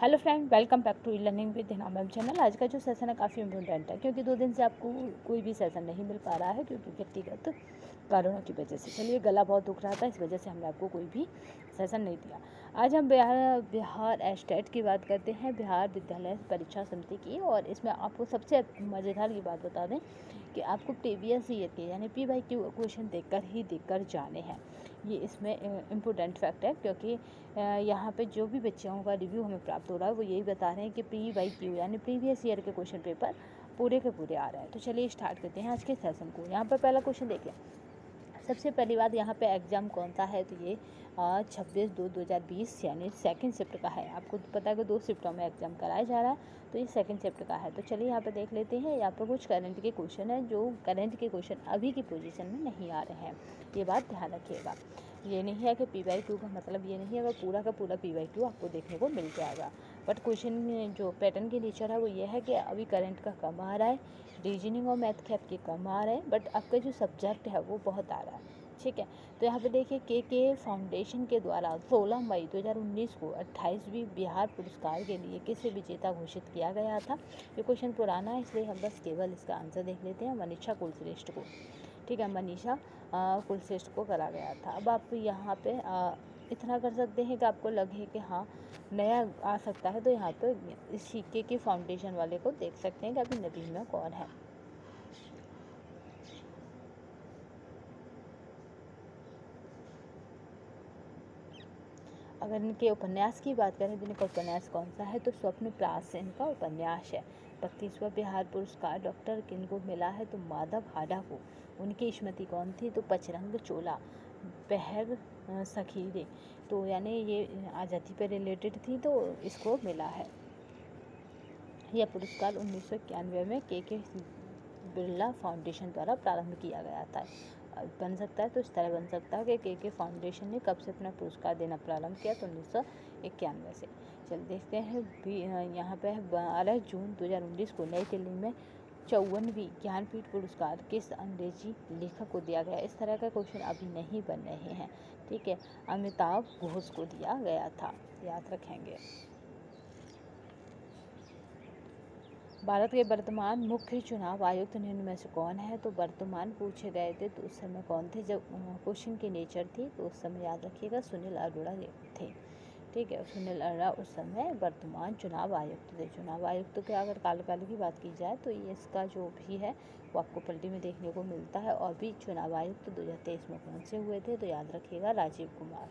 Hello friend, welcome back to learning with Hina ma'am channel. आज का जो सेशन है काफ़ी इंपॉर्टेंट है क्योंकि 2 दिन से आपको कोई भी सेशन नहीं मिल पा रहा है क्योंकि व्यक्तिगत कारणों की वजह से। चलिए, गला बहुत दुख रहा था, इस वजह से हमने आपको कोई भी सेशन नहीं दिया। आज हम बिहार एस्टेट की बात करते हैं, बिहार विद्यालय परीक्षा समिति की। और इसमें आपको सबसे मज़ेदार ये बात बता दें कि आपको प्रीवियस ईयर के यानी PYQ क्वेश्चन देकर जाने हैं। ये इसमें इम्पोर्टेंट फैक्ट है क्योंकि यहाँ पे जो भी बच्चों का रिव्यू हमें प्राप्त हो रहा है वो यही बता रहे हैं कि PYQ यानी प्रीवियस ईयर के क्वेश्चन पेपर पूरे के पूरे आ रहे हैं। तो चलिए स्टार्ट करते हैं आज के सेशन को। यहाँ पर पहला क्वेश्चन देख लें। सबसे पहली बात, यहाँ पे एग्ज़ाम कौन सा है, तो ये 26/2/2020 यानी सेकंड शिफ्ट का है। आपको पता है कि 2 शिफ्टों में एग्ज़ाम कराया जा रहा है, तो ये सेकंड शिफ्ट का है। तो चलिए यहाँ पे देख लेते हैं। यहाँ पे कुछ करंट के क्वेश्चन है, जो करंट के क्वेश्चन अभी की पोजीशन में नहीं आ रहे हैं, ये बात ध्यान रखिएगा। ये नहीं है कि PYQ का मतलब ये नहीं है कि पूरा का पूरा PYQ आपको देखने को मिल जाएगा, बट क्वेश्चन जो पैटर्न की नेचर है वो ये है कि अभी करंट का कम आ रहा है, रीजनिंग और मैथ के आपके कम आ रहे हैं, बट आपका जो सब्जेक्ट है वो बहुत आ रहा है। ठीक है, तो यहाँ पे देखिए के फाउंडेशन के द्वारा 16 मई 2019 को 28वीं बिहार पुरस्कार के लिए किसे विजेता घोषित किया गया था। ये क्वेश्चन पुराना है, इसलिए हम बस केवल इसका आंसर देख लेते हैं। मनीषा कुलश्रेष्ठ को। ठीक है, मनीषा कुलश्रेष्ठ को करा गया था। अब आप यहाँ पे इतना कर सकते हैं कि आपको लगे कि हाँ नया आ सकता है, तो यहाँ पे इस सिक्के के फाउंडेशन वाले को देख सकते हैं कि अभी नवीन में कौन है। अगर इनके उपन्यास की बात करें तो इनका उपन्यास कौन सा है, तो स्वप्न प्रास इनका उपन्यास है। 32वां बिहार पुरस्कार डॉक्टर किनको मिला है, तो माधव हाडा को। उनकी स्मृति कौन थी, तो पचरंग चोला पहर सखीरे, तो यानी ये आज़ादी पर रिलेटेड थी, तो इसको मिला है। यह पुरस्कार 1991 में के बिरला फाउंडेशन द्वारा प्रारंभ किया गया था। बन सकता है तो इस तरह बन सकता है कि के फाउंडेशन ने कब से अपना पुरस्कार देना प्रारंभ किया, तो 1991 से। चल देखते हैं। यहाँ पे 12 जून 2019 को नई दिल्ली में 54वीं ज्ञानपीठ पुरस्कार किस अंग्रेजी लेखक को दिया गया। इस तरह का क्वेश्चन अभी नहीं बन रहे हैं। ठीक है, अमिताभ घोष को दिया गया था, याद रखेंगे। भारत के वर्तमान मुख्य चुनाव आयुक्त निम्न में से कौन है, तो वर्तमान पूछे गए थे तो उस समय कौन थे, जब क्वेश्चन की नेचर थी तो उस समय याद रखिएगा सुनील अरोड़ा थे। ठीक है, सुनील अरोड़ा उस समय वर्तमान चुनाव आयुक्त थे। चुनाव आयुक्त के अगर कार्यकाल की बात की जाए तो ये इसका जो भी है वो आपको पलटी में देखने को मिलता है। और भी चुनाव आयुक्त 2023 में कौन से हुए थे, तो याद रखिएगा राजीव कुमार।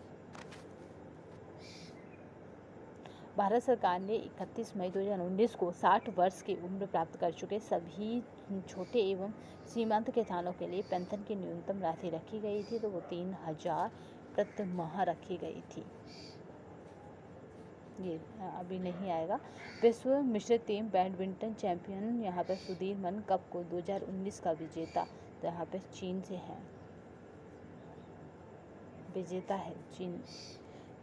भारत सरकार ने 31 मई 2019 को 60 वर्ष की उम्र प्राप्त कर चुके सभी छोटे एवं सीमांत किसानों के लिए पेंशन की न्यूनतम राशि रखी गई थी, तो वो 3000 प्रति माह रखी गई थी। ये अभी नहीं आएगा। विश्व मिश्रित टीम बैडमिंटन चैंपियन यहाँ पर सुधीर मन कप को 2019 का विजेता, तो यहाँ पे चीन से है, विजेता है चीन।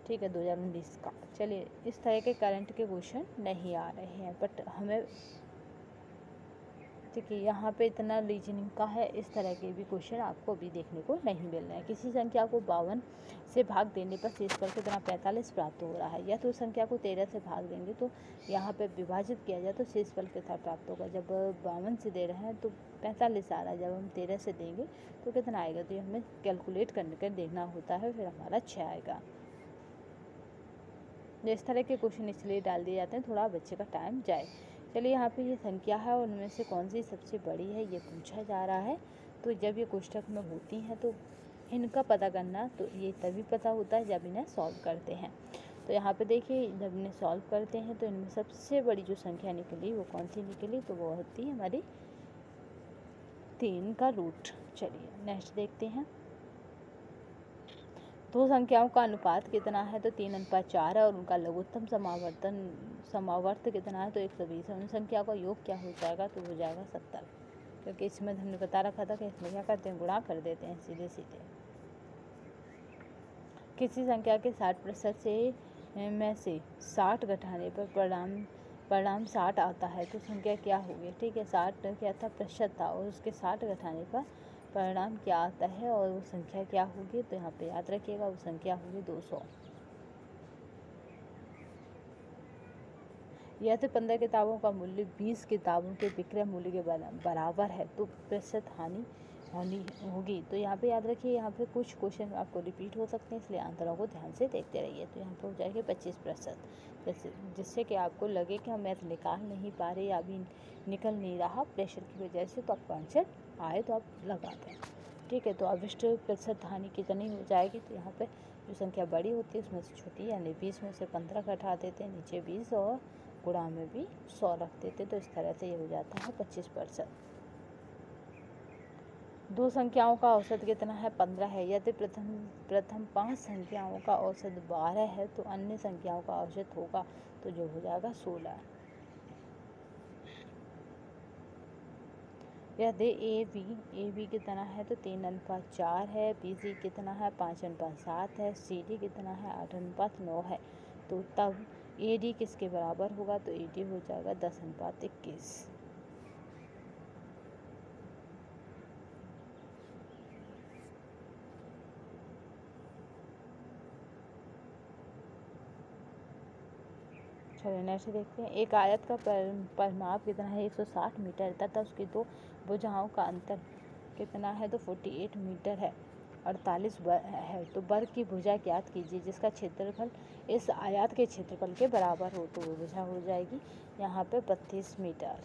ठीक है, 2019 का। चलिए, इस तरह के करंट के क्वेश्चन नहीं आ रहे हैं, बट हमें ठीक है यहाँ पे इतना रीजनिंग का है, इस तरह के भी क्वेश्चन आपको अभी देखने को नहीं मिल रहे हैं। किसी संख्या को 52 से भाग देने पर शेषफल कितना 45 प्राप्त हो रहा है, या तो उस संख्या को 13 से भाग देंगे तो यहाँ पे विभाजित किया जाए तो शेषफल कितना प्राप्त होगा। जब 52 से दे रहे हैं तो 45 आ रहा है, जब हम 13 से देंगे तो कितना आएगा, तो ये हमें कैलकुलेट कर देखना होता है, फिर हमारा 6 आएगा। इस तरह के क्वेश्चन इसलिए डाल दिए जाते हैं थोड़ा बच्चे का टाइम जाए। चलिए, यहाँ पे ये संख्या है और उनमें से कौन सी सबसे बड़ी है ये पूछा जा रहा है। तो जब ये कोष्ठक में होती हैं तो इनका पता करना तो ये तभी पता होता है जब इन्हें सॉल्व करते हैं। तो यहाँ पे देखिए, जब इन्हें सॉल्व करते हैं तो इनमें सबसे बड़ी जो संख्या निकली वो कौन सी निकली, तो वो होती है हमारी 3 का रूट। चलिए नेक्स्ट देखते हैं। दो संख्याओं का अनुपात कितना है, तो 3:4 है, और उनका लघुत्तम समावर्त कितना है, तो 120 है। उन संख्या का योग क्या हो जाएगा, तो हो जाएगा 70, क्योंकि इसमें हमने बता रखा था कि इसमें क्या करते हैं, गुणा कर देते हैं सीधे सीधे। किसी संख्या के 60% में से 60 घटाने पर परिणाम 60 आता है, तो संख्या क्या होगी। ठीक है, 60 क्या था, प्रतिशत था, और उसके 60 घटाने पर परिणाम क्या आता है और वो संख्या क्या होगी, तो यहाँ पे याद रखिएगा वो संख्या होगी 200। यदि 15 किताबों का मूल्य 20 किताबों के विक्रय मूल्य के बराबर है तो प्रतिशत हानि होनी होगी। तो यहाँ पे याद रखिए, यहाँ पे कुछ क्वेश्चन आपको रिपीट हो सकते हैं, इसलिए आंसरों को ध्यान से देखते रहिए। तो यहाँ पे हो जाएगा 25%, जिससे कि आपको लगे कि हम मैथ निकाल नहीं पा रहे या अभी निकल नहीं रहा प्रेशर की वजह से, तो आपको आंसर आए तो आप लगा दें। ठीक है, तो अभिष्ट प्रतिशत हानि कितनी हो जाएगी, तो यहाँ पे जो संख्या बड़ी होती है उसमें से छोटी, यानी 20 में से 15 घटा देते हैं, नीचे 20 और गुणा में भी 100 रख देते, तो इस तरह से ये हो जाता है 25%। दो संख्याओं का औसत कितना है, 15 है। यदि प्रथम 5 संख्याओं का औसत 12 है तो अन्य संख्याओं का औसत होगा, तो जो हो जाएगा 16। यदि ए बी कितना है तो 3:4 है, बी सी कितना है 5:7 है, सी डी कितना है 8:9 है। तो तब ए डी किसके बराबर होगा, तो ए डी हो जाएगा 10:21। चलिए नेक्स्ट देखते हैं। एक आयत का परिमाप कितना है, 160 मीटर तथा उसकी दो भुजाओं का अंतर कितना है, तो 48 मीटर है। 48 है। तो वर्ग की भुजा ज्ञात कीजिए जिसका क्षेत्रफल इस आयत के क्षेत्रफल के बराबर हो, तो वो भुजा हो जाएगी यहाँ पे 32 मीटर।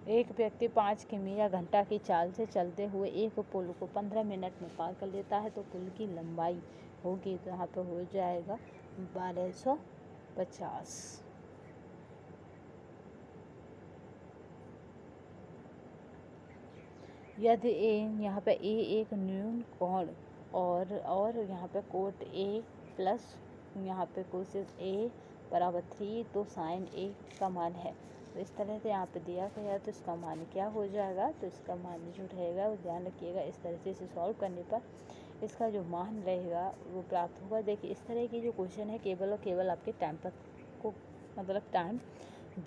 एक व्यक्ति 5 किमी या घंटा की चाल से चलते हुए एक पुल को 15 मिनट में पार कर लेता है, तो पुल की लंबाई होगी, तो यहाँ पे हो जाएगा 1250। यदि यहाँ पे ए एक न्यून कोण और यहाँ पे कोट ए प्लस यहाँ पे कोसिस ए बराबर 3, तो साइन ए का मान है। तो इस तरह से यहाँ पे दिया गया है, तो इसका मान क्या हो जाएगा, तो इसका मान जो रहेगा वो ध्यान रखिएगा। इस तरह से इसे सॉल्व करने पर इसका जो मान रहेगा वो प्राप्त होगा। देखिए इस तरह की जो क्वेश्चन है केवल और केवल आपके टाइम पर को मतलब टाइम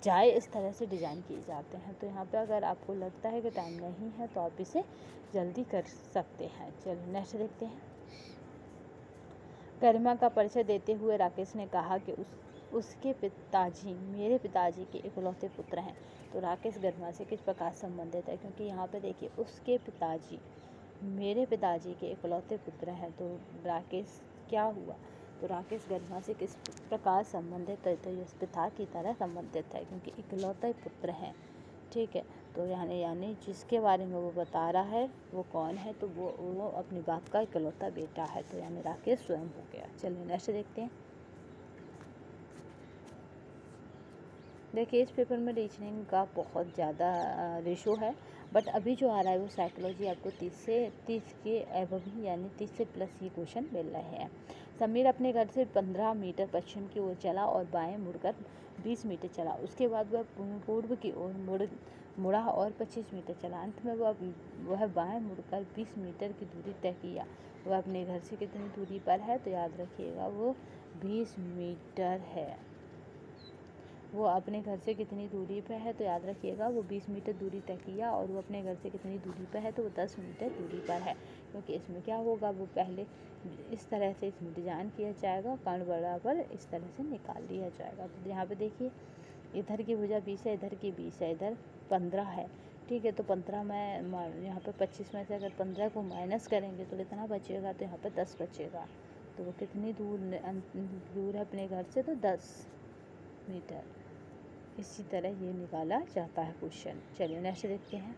जाए इस तरह से डिज़ाइन किए जाते हैं। तो यहाँ पे अगर आपको लगता है कि टाइम नहीं है तो आप इसे जल्दी कर सकते हैं। चलिए नेक्स्ट देखते हैं। गरिमा का परिचय देते हुए राकेश ने कहा कि उसके पिताजी मेरे पिताजी के इकलौते पुत्र हैं। तो राकेश गरिमा से किस प्रकार संबंधित है, क्योंकि यहाँ पे देखिए उसके पिताजी मेरे पिताजी के इकलौते पुत्र हैं, तो राकेश क्या हुआ, तो राकेश गरिमा से किस प्रकार संबंधित है, तो ये पिता की तरह संबंधित है क्योंकि इकलौते पुत्र हैं। ठीक है, तो यानी जिसके बारे में वो बता रहा है वो कौन है, तो वो अपने बाप का इकलौता बेटा है, तो यानी राकेश स्वयं हो गया। चलिए नेक्स्ट देखते हैं। देखिए इस पेपर में रीजनिंग का बहुत ज़्यादा रेशो है, बट अभी जो आ रहा है वो साइकोलॉजी आपको 30 के एबव ही यानी 30 से प्लस ही क्वेश्चन मिल रहे हैं। समीर अपने घर से 15 मीटर पश्चिम की ओर चला और बाएं मुड़कर 20 मीटर चला। उसके बाद वह पूर्व की ओर मुड़ा और 25 मीटर चला। अंत में वह बाएं मुड़कर 20 मीटर की दूरी तय किया। वह अपने घर से कितनी दूरी पर है, तो याद रखिएगा वो 20 मीटर है। वो अपने घर से कितनी दूरी पर है, तो याद रखिएगा वो 20 मीटर दूरी तय किया और वो अपने घर से कितनी दूरी पर है, तो वो 10 मीटर दूरी पर है। क्योंकि इसमें क्या होगा, वो पहले इस तरह से इसमें डिजाइन किया जाएगा, कर्ण बराबर इस तरह से निकाल लिया जाएगा। तो यहाँ पे देखिए इधर की भुजा 20 है, इधर की 20 है, इधर 15 है। ठीक है, तो 15 में यहाँ पे 25 में से अगर 15 को माइनस करेंगे तो कितना बचेगा, तो यहाँ पे 10 बचेगा। तो वो कितनी दूर है अपने घर से, तो 10 मीटर। इसी तरह ये निकाला जाता है क्वेश्चन। चलिए नेक्स्ट देखते हैं।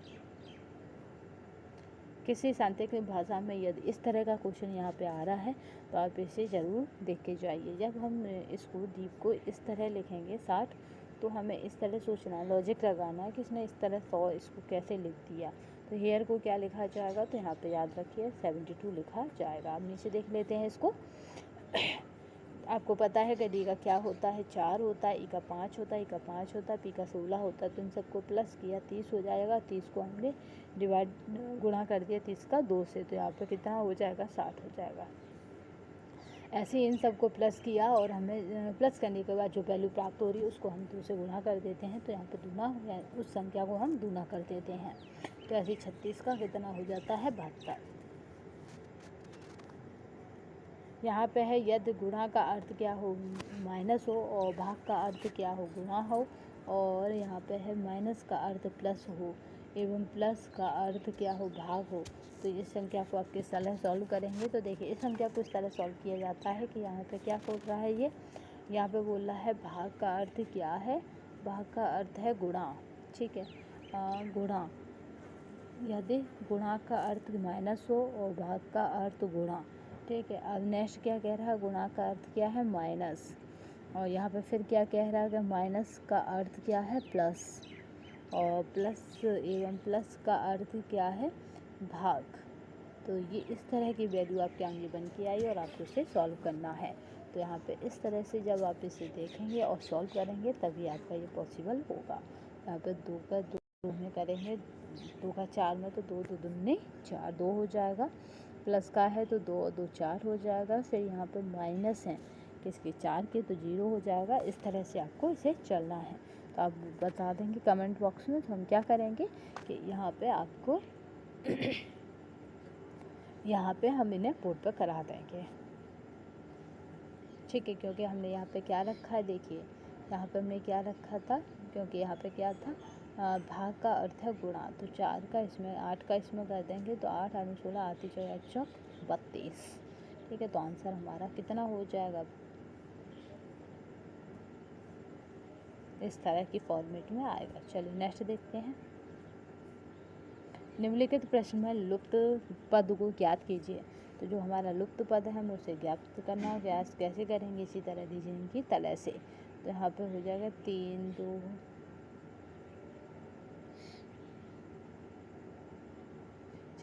किसी सांकेतिक भाषा में यदि इस तरह का क्वेश्चन यहाँ पे आ रहा है तो आप इसे ज़रूर देख के जाइए। जब हम इसको दीप को इस तरह लिखेंगे 60, तो हमें इस तरह सोचना, लॉजिक लगाना कि इसने इस तरह 100 इसको कैसे लिख दिया। तो हेयर को क्या लिखा जाएगा, तो यहाँ पे याद रखिए 72 लिखा जाएगा। अब नीचे देख लेते हैं इसको। आपको पता है कि डी का क्या होता है, 4 होता है, ई का 5 होता है, ई का 5 होता है, पी का 16 होता है। तो इन सबको प्लस किया 30 हो जाएगा। 30 को हमने गुणा कर दिया 30 का 2 से, तो यहाँ पे कितना हो जाएगा, 60 हो जाएगा। ऐसे ही इन सबको प्लस किया और हमें प्लस करने के बाद जो वैल्यू प्राप्त हो रही है उसको हम 2 से गुणा कर देते हैं, तो यहाँ पे दूना उस संख्या को हम दूना कर देते हैं। तो ऐसे 36 का कितना हो जाता है, 72। यहाँ पे है यदि गुणा का अर्थ क्या हो, माइनस हो, और भाग का अर्थ क्या हो, गुणा हो, और यहाँ पे है माइनस का अर्थ प्लस हो एवं प्लस का अर्थ क्या हो, भाग हो। तो इस संख्या को आप किस तरह सॉल्व करेंगे? तो देखिए इस संख्या को इस तरह सॉल्व किया जाता है कि यहाँ पे क्या बोल रहा है, ये यहाँ पे बोल रहा है भाग का अर्थ क्या है, भाग का अर्थ है गुणा। ठीक है, गुणा, यदि गुणा का अर्थ माइनस हो और भाग का अर्थ गुणा। ठीक है, अब नेक्स्ट क्या कह रहा है, गुणा का अर्थ क्या है, माइनस, और यहाँ पे फिर क्या कह रहा है कि माइनस का अर्थ क्या है, प्लस, और प्लस एवं प्लस का अर्थ क्या है, भाग। तो ये इस तरह की वैल्यू आपके आगे बन के आई और आपको इसे सॉल्व करना है। तो यहाँ पे इस तरह से जब आप इसे देखेंगे और सॉल्व करेंगे तभी आपका ये पॉसिबल होगा। यहाँ पे 2 का 2 में करेंगे, 2 का 4 में, तो 2 2 दूनी 4, 2 हो जाएगा। प्लस का है तो 2 2 4 हो जाएगा। फिर यहाँ पे माइनस है किसके, 4 के, तो 0 हो जाएगा। इस तरह से आपको इसे चलना है। तो आप बता देंगे कमेंट बॉक्स में, तो हम क्या करेंगे कि यहाँ पे आपको यहाँ पे हम इन्हें बोर्ड पर करा देंगे। ठीक है, क्योंकि हमने यहाँ पे क्या रखा है, देखिए यहाँ पे हमने क्या रखा था, क्योंकि यहाँ पे क्या था, भाग का अर्थ है गुणा। तो 4 का इसमें, 8 का इसमें कर देंगे, तो 8 8 16 आती 4 चौक 32। ठीक है, तो आंसर हमारा कितना हो जाएगा, इस तरह की फॉर्मेट में आएगा। चलिए नेक्स्ट देखते हैं। निम्नलिखित प्रश्न में लुप्त पद को ज्ञात कीजिए। तो जो हमारा लुप्त पद है हमें उसे ज्ञात करना है। ज्ञात कैसे करेंगे, इसी तरह रीजनिंग की तरह से। तो यहाँ पे हो जाएगा 3 2,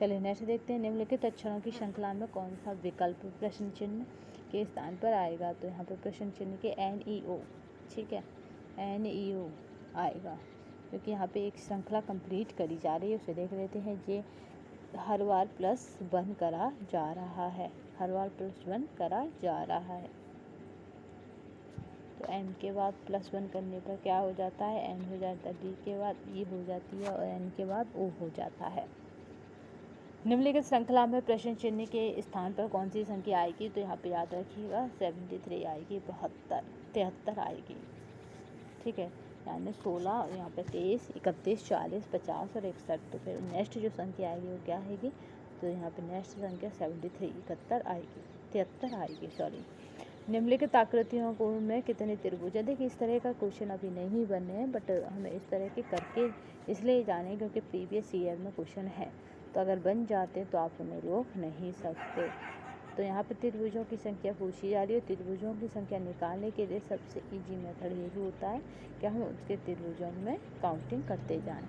चलिए नेक्स्ट देखते हैं। निम्नलिखित अक्षरों की श्रृंखला में कौन सा विकल्प प्रश्न चिन्ह के स्थान पर आएगा? तो यहाँ पे प्रश्न चिन्ह के NEO, ठीक है, NEO आएगा, क्योंकि यहाँ पे एक श्रृंखला कंप्लीट करी जा रही है। उसे देख लेते हैं। ये हर बार +1 करा जा रहा है, हर बार +1 करा जा रहा है। तो n के बाद +1 करने पर क्या हो जाता है, n हो जाता है, d के बाद e हो जाती है, और n के बाद o हो जाता है। निम्नलिखित श्रृंखला में प्रश्न चिन्ह के स्थान पर कौन सी संख्या आएगी? तो यहाँ पे याद रखिएगा 73 आएगी, 72, 73 आएगी। ठीक है, यानी 16, यहाँ पे 23, 31, 40, 50 और 61। तो फिर नेक्स्ट जो संख्या आएगी वो क्या आएगी? तो यहाँ पे नेक्स्ट संख्या 73, 71 आएगी, 73 आएगी, सॉरी। निम्नलिखित आकृतियों को में कितने त्रिभुज है? देखिए इस तरह का क्वेश्चन अभी नहीं बने हैं, बट हमें इस तरह के करके इसलिए जाने क्योंकि प्रीवियस ईयर में क्वेश्चन है। तो अगर बन जाते तो आप उन्हें रोक नहीं सकते। तो यहाँ पे त्रिभुजों की संख्या पूछी जा रही है। त्रिभुजों की संख्या निकालने के लिए सबसे इजी मेथड यही होता है कि हम उसके त्रिभुजों में काउंटिंग करते जाएं।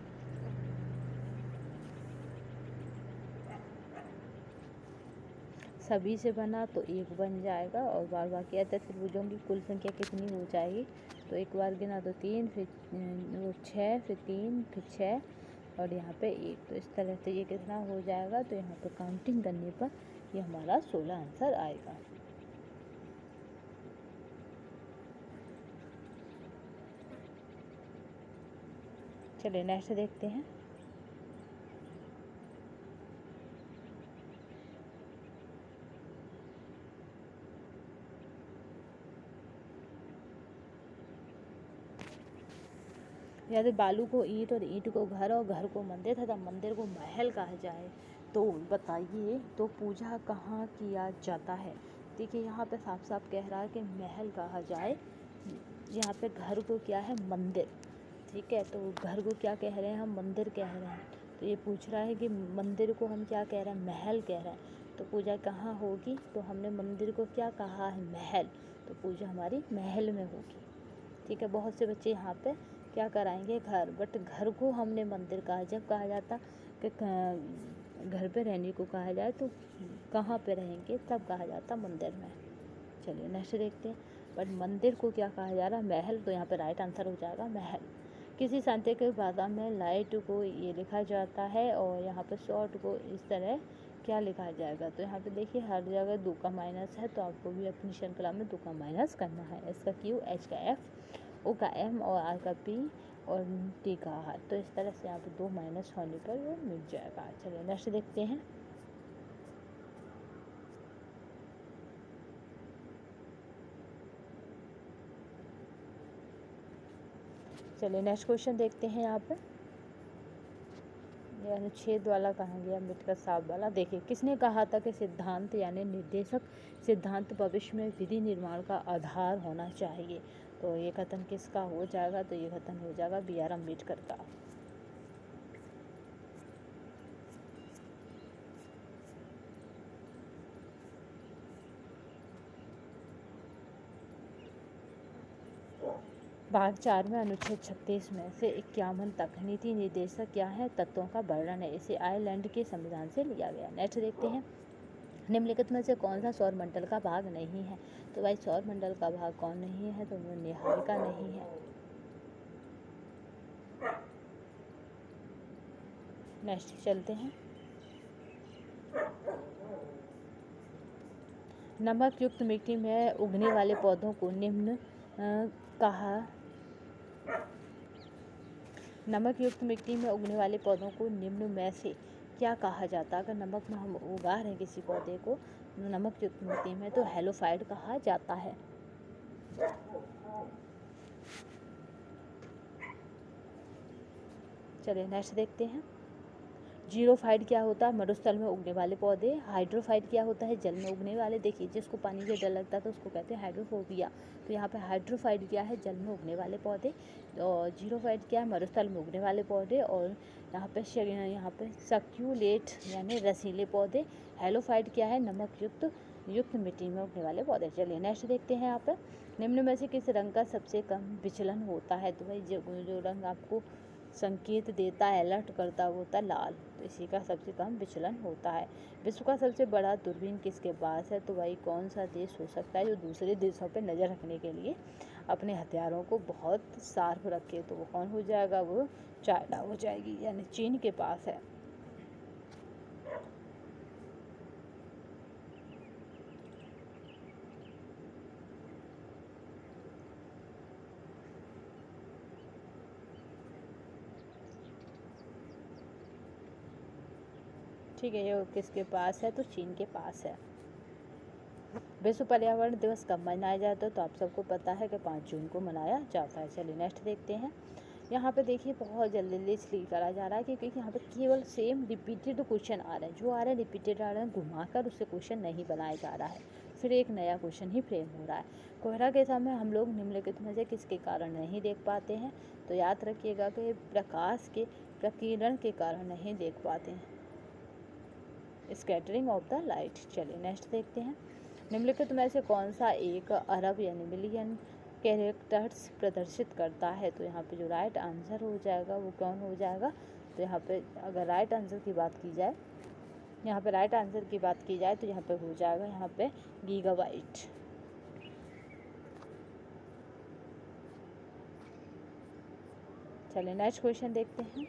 सभी से बना तो 1 बन जाएगा, और बार बार किया था त्रिभुजों की कुल संख्या कितनी हो जाएगी? तो एक बार गिना तो 3, फिर 6, फिर 3, फिर 6, और यहाँ पे 1। तो इस तरह से ये कितना हो जाएगा? तो यहाँ पे काउंटिंग करने पर ये हमारा 16 आंसर आएगा। चलिए नेक्स्ट देखते हैं। यदि बालू को ईंट और ईंट को घर और घर को मंदिर तथा मंदिर को महल कहा जाए तो बताइए तो पूजा कहाँ किया जाता है? देखिए यहाँ पे साफ साफ कह रहा है कि महल कहा जाए। यहाँ पे घर को क्या है, मंदिर। ठीक है, तो घर को क्या कह रहे हैं हम, मंदिर कह रहे हैं। तो ये पूछ रहा है कि मंदिर को हम क्या कह रहे हैं, महल कह रहे हैं। तो पूजा कहाँ होगी? तो हमने मंदिर को क्या कहा है, महल। तो पूजा हमारी महल में होगी। ठीक है, बहुत से बच्चे यहाँ पे क्या कराएंगे, घर, बट घर को हमने मंदिर कहा। जब कहा जाता कि घर पे रहने को कहा जाए तो कहाँ पे रहेंगे, तब कहा जाता मंदिर में। चलिए नेक्स्ट देखते हैं। बट मंदिर को क्या कहा जा रहा है, महल। तो यहाँ पे राइट आंसर हो जाएगा महल। किसी सांकेतिक भाषा में लाइट को ये लिखा जाता है और यहाँ पे शॉर्ट को इस तरह क्या लिखा जाएगा? तो यहाँ पे देखिए हर जगह 2 का माइनस है, तो आपको भी अपनी श्रृंखला में 2 का माइनस करना है। S का Q, H का F, O का M और R का P और T का R। तो इस तरह से यहाँ पे 2 माइनस होने पर वो मिट जाएगा। चलिए नेक्स्ट देखते हैं। चलिए नेक्स्ट क्वेश्चन देखते हैं यहाँ पे। ये अनुच्छेद वाला कहाँ गया, मिटकर साफ वाला। देखिए, किसने कहा था कि सिद्धांत यानी निर्देशक सिद्धांत भविष्य में विधि निर्माण का आधार होना चाहिए। तो ये कथन किसका हो जाएगा, तो ये कथन हो जाएगा बी आर अम्बेडकर का। भाग 4 में अनुच्छेद 36 में से 51 तक नीति निर्देशक क्या है, तत्वों का वर्णन है। इसे आयरलैंड के संविधान से लिया गया। नेक्स्ट देखते हैं, निम्नलिखित में से कौन सा सौर मंडल का भाग नहीं है। तो भाई सौर मंडल का भाग कौन नहीं है, तो वो निहारिका नहीं है। नेक्स्ट चलते हैं, नमक युक्त मिट्टी में उगने वाले पौधों को निम्न कहा नमक युक्त मिट्टी में उगने वाले पौधों को निम्न में से क्या कहा जाता है। अगर नमक में हम उगा रहे हैं किसी पौधे को नमक युक्त मिट्टी में, तो हेलोफाइट कहा जाता है। चलिए नेक्स्ट देखते हैं, जीरोफाइट क्या होता है, मरुस्थल में उगने वाले पौधे। हाइड्रोफाइट क्या होता है, जल में उगने वाले। देखिए, जिसको पानी से डर लगता है तो उसको कहते हैं हाइड्रोफोबिया। तो यहाँ पे हाइड्रोफाइट क्या है, जल में उगने वाले पौधे। और जीरोफाइट क्या है, मरुस्थल में उगने वाले पौधे। और यहाँ पे सक्यूलेट यानी रसीले पौधे। हेलोफाइट क्या है, नमक युक्त मिट्टी में उगने वाले पौधे। चलिए नेक्स्ट देखते हैं, यहाँ पर निम्न में से किस रंग का सबसे कम विचलन होता है। तो भाई जो रंग आपको संकेत देता है, अलर्ट करता है, वो होता है लाल। तो इसी का सबसे कम विचलन होता है। विश्व का सबसे बड़ा दूरबीन किसके पास है। तो भाई कौन सा देश हो सकता है जो दूसरे देशों पर नज़र रखने के लिए अपने हथियारों को बहुत शार्प रखे। तो वो कौन हो जाएगा, वो चाइना हो जाएगी, यानी चीन के पास है। ठीक है, ये किसके पास है, तो चीन के पास है। विश्व पर्यावरण दिवस कब मनाया जाता है। तो आप सबको पता है कि 5 जून को मनाया जाता है। चलिए नेक्स्ट देखते हैं, यहाँ पे देखिए बहुत जल्दी इसलिए करा जा रहा है क्योंकि यहाँ पे केवल सेम रिपीटेड क्वेश्चन आ रहे हैं, जो आ रहे हैं रिपीटेड आ रहे हैं, घुमाकर उससे क्वेश्चन नहीं बनाया जा रहा है, फिर एक नया क्वेश्चन ही फ्रेम हो रहा है। कोहरा के समय हम लोग निम्नलिखित में से किसके कारण नहीं देख पाते हैं। तो याद रखिएगा कि प्रकाश के प्रकीर्णन के कारण नहीं देख पाते हैं, स्कैटरिंग ऑफ द लाइट। चलिए नेक्स्ट देखते हैं, निम्नलिखित में से कौन सा एक अरब यानी मिलियन कैरेक्टर्स प्रदर्शित करता है। तो यहाँ पे जो राइट आंसर हो जाएगा वो कौन हो जाएगा। तो यहाँ पे अगर राइट आंसर की बात की जाए, तो यहाँ पे हो जाएगा यहाँ पे गीगाबाइट। चलिए नेक्स्ट क्वेश्चन देखते हैं,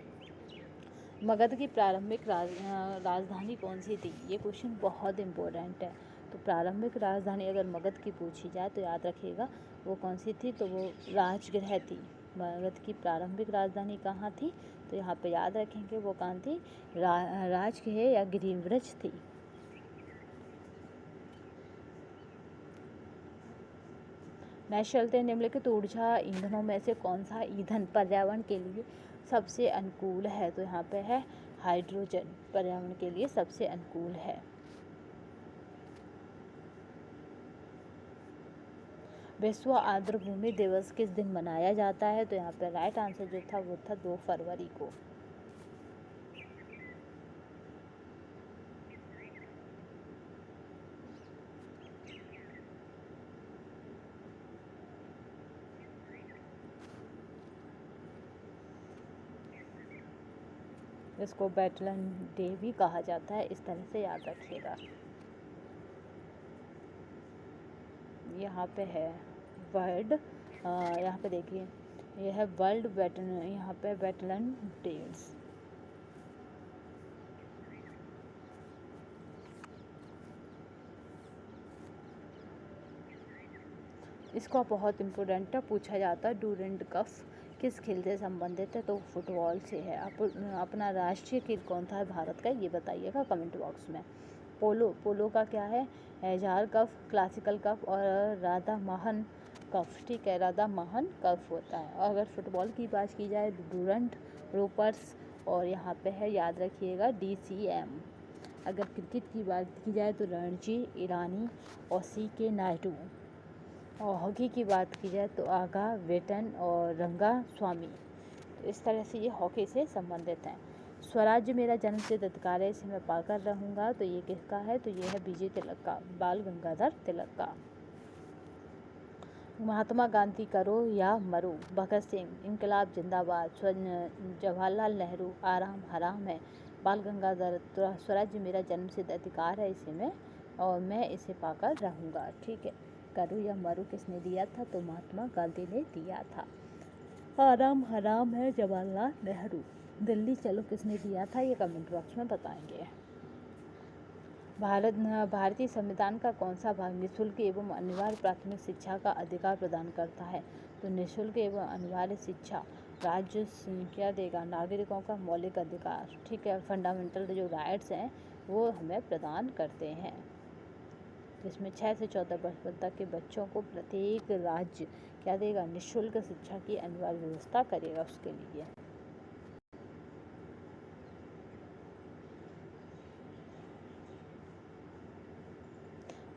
मगध की प्रारंभिक राजधानी कौन सी थी। ये क्वेश्चन बहुत इम्पोर्टेंट है। तो प्रारंभिक राजधानी अगर मगध की पूछी जाए तो याद रखिएगा वो कौन सी थी, तो वो राजगृह थी। मगध की प्रारंभिक राजधानी कहाँ थी, तो यहाँ पे याद रखेंगे वो कहाँ थी, राजगृह या गिरिव्रज थी। नेक्स्ट चलते हैं, निम्नलिखित ऊर्जा ईंधनों में से कौन सा ईंधन पर्यावरण के लिए सबसे अनुकूल है। तो यहाँ पे है हाइड्रोजन, पर्यावरण के लिए सबसे अनुकूल है। विश्व आर्द्रभूमि दिवस किस दिन मनाया जाता है। तो यहाँ पे राइट आंसर जो था वो था 2 फरवरी को। इसको बैटलन डे भी कहा जाता है, इस तरह से याद रखिएगा। यहाँ पे है वर्ल्ड, यहाँ पे देखिए यह है वर्ल्ड बैटलन, यहाँ पे बैटलन डेज। इसको बहुत इम्पोर्टेंट पूछा जाता है, डूरेंट कप किस खेल से संबंधित है। तो फुटबॉल से है। अपना राष्ट्रीय खेल कौन सा है भारत का, ये बताइएगा कमेंट बॉक्स में। पोलो का क्या है, एजार कप, क्लासिकल कप और राधा मोहन कफ, ठीक है, राधा महान कफ होता है। और अगर फुटबॉल की बात की जाए डूरंट रोपर्स, और यहाँ पे है याद रखिएगा DCM। अगर क्रिकेट की बात की जाए तो रणजी, ईरानी और CK नायडू। और हॉकी की बात की जाए तो आगा वेटन और रंगा स्वामी। तो इस तरह से ये हॉकी से संबंधित हैं। स्वराज्य मेरा जन्मसिद्ध अधिकार है, इसे मैं पाकर रहूँगा, तो ये किसका है? तो ये है BJ तिलक का, बाल गंगाधर तिलक का। महात्मा गांधी करो या मरो, भगत सिंह, इनकलाब जिंदाबाद, जवाहरलाल नेहरू, आराम हराम है, बाल गंगाधर। स्वराज्य मेरा जन्मसिद्ध अधिकार है, इसे मैं और मैं इसे पाकर रहूँगा, ठीक है। करो या मरो किसने दिया था? तो महात्मा गांधी ने दिया था। आराम हराम है, जवाहरलाल नेहरू। दिल्ली चलो किसने दिया था? ये कमेंट बॉक्स में बताएंगे। भारतीय संविधान का कौन सा भाग निःशुल्क एवं अनिवार्य प्राथमिक शिक्षा का अधिकार प्रदान करता है? तो निःशुल्क एवं अनिवार्य शिक्षा राज्य क्या देगा? नागरिकों का मौलिक अधिकार, ठीक है। फंडामेंटल जो राइट्स हैं वो हमें प्रदान करते हैं, जिसमें 6 से 14 वर्ष तक के बच्चों को प्रत्येक राज्य क्या देगा? निःशुल्क शिक्षा की अनिवार्य व्यवस्था करेगा उसके लिए।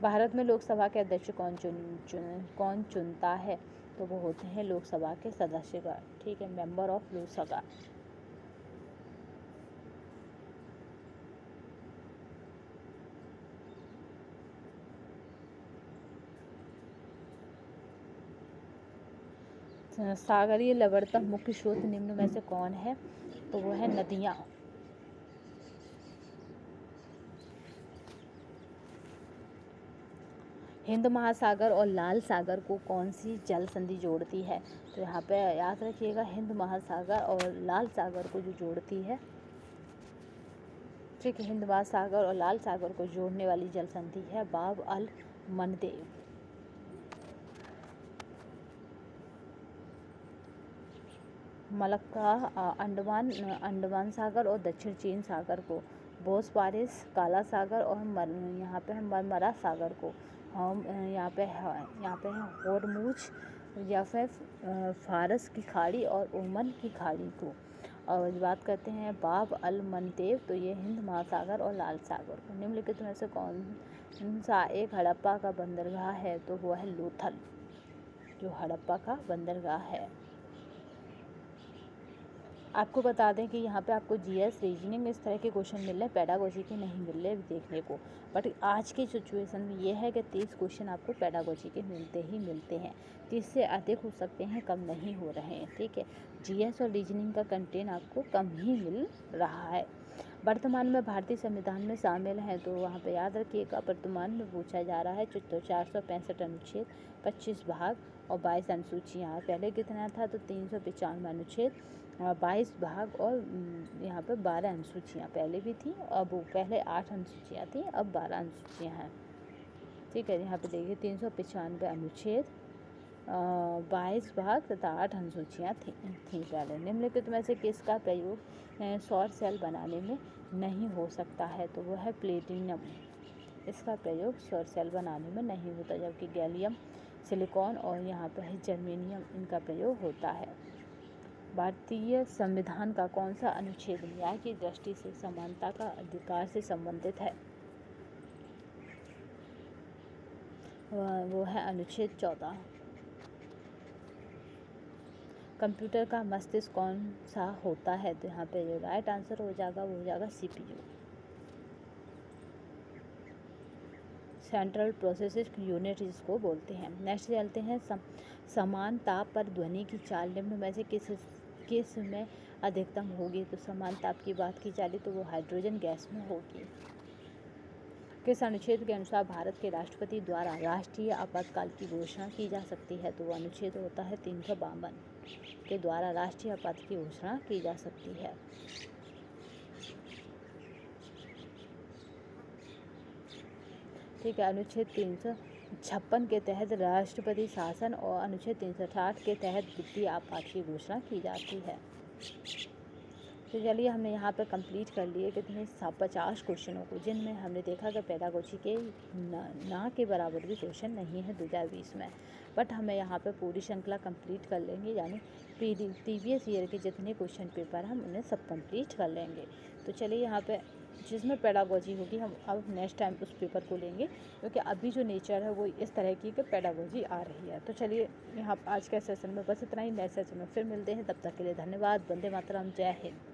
भारत में लोकसभा के अध्यक्ष कौन चुनता है? तो वो होते हैं लोकसभा के सदस्यगण, ठीक है, मेंबर ऑफ लोकसभा। सागरीय लवणता मुख्य स्रोत निम्न में से कौन है? तो वो है नदियाँ। हिंद महासागर और लाल सागर को कौन सी जल संधि जोड़ती है? तो यहाँ पे याद रखिएगा, हिंद महासागर और लाल सागर को जो जोड़ती है, ठीक है, हिंद महासागर और लाल सागर को जोड़ने वाली जल संधि है बाब अल मंडेब। मलक्का अंडमान सागर और दक्षिण चीन सागर को, बोस्फोरस, काला सागर और यहाँ पे है मरमरा सागर को हम यहाँ पे है होर्मुज या फिर फारस की खाड़ी और ओमन की खाड़ी को। और बात करते हैं बाब अल मंडेब, तो ये हिंद महासागर और लाल सागर को। निम्नलिखित में से कौन सा एक हड़प्पा का बंदरगाह है? तो वो है लोथल, जो हड़प्पा का बंदरगाह है। आपको बता दें कि यहाँ पे आपको GS रीजनिंग इस तरह के क्वेश्चन मिल रहे हैं, पेडागोजी के नहीं मिल रहे देखने को। बट आज की सिचुएशन में ये है कि 30 क्वेश्चन आपको पेडागोजी के मिलते ही मिलते हैं। 30 से अधिक हो सकते हैं, कम नहीं हो रहे हैं, ठीक है। GS और रीजनिंग का कंटेंट आपको कम ही मिल रहा है। वर्तमान में भारतीय संविधान में शामिल हैं, तो वहाँ पे याद रखिएगा वर्तमान में पूछा जा रहा है। तो 465 अनुच्छेद, 25 भाग और 22 अनुसूचियाँ। पहले कितना था? तो 395 अनुच्छेद, 22 भाग और यहाँ पे 12 अनुसूचियाँ पहले भी थी। अब पहले 8 अनुसूचियाँ थी, अब 12 अनुसूचियाँ हैं, ठीक है। यहाँ पे देखिए 395 अनुच्छेद, 22 भाग तथा 8 अनुसूचियाँ थी पहले। निम्नलिखित में से किसका प्रयोग सौर सेल बनाने में नहीं हो सकता है? तो वो है प्लेटिनम। इसका प्रयोग सौर सेल बनाने में नहीं होता, जबकि गैलियम, सिलिकॉन और यहाँ पर है जर्मेनियम, इनका प्रयोग होता है। भारतीय संविधान का कौन सा अनुच्छेद न्याय की दृष्टि से समानता का अधिकार से संबंधित है? वो है अनुच्छेद 14। कंप्यूटर का मस्तिष्क कौन सा होता है? तो यहाँ पे जो राइट आंसर हो जाएगा वो हो जाएगा CPU, सेंट्रल प्रोसेसिंग यूनिट जिसको बोलते हैं। नेक्स्ट चलते हैं समान ताप पर ध्वनि की चाल निम्न में से किस में अधिकतम होगी? तो समान ताप की बात की जाए तो वो हाइड्रोजन गैस में होगी। किस अनुच्छेद के अनुसार भारत के राष्ट्रपति द्वारा राष्ट्रीय आपातकाल की घोषणा की जा सकती है? तो वो अनुच्छेद होता है 352 के द्वारा राष्ट्रीय आपात की घोषणा की जा सकती है। ठीक है, अनुच्छेद 356 के तहत राष्ट्रपति शासन और अनुच्छेद 360 के तहत वित्तीय आपात की घोषणा की जाती है। तो चलिए हमने यहाँ पे कंप्लीट कर लिए कितने 50 क्वेश्चनों को, जिनमें हमने देखा कि पेडागोजी के ना के बराबर भी क्वेश्चन नहीं है 2020 में। बट हमें यहाँ पे पूरी श्रृंखला कंप्लीट कर लेंगे, यानी प्रीवियस ईयर के जितने क्वेश्चन पेपर हम उन्हें सब कंप्लीट कर लेंगे। तो चलिए यहाँ पे जिसमें पेडागोजी होगी हम अब नेक्स्ट टाइम उस पेपर को लेंगे, क्योंकि अभी जो नेचर है वो इस तरह की कि पेडागोजी आ रही है। तो चलिए यहाँ आज के सेशन में बस इतना ही, नेक्स्ट सेशन में फिर मिलते हैं, तब तक के लिए धन्यवाद। वंदे मातरम, जय हिंद।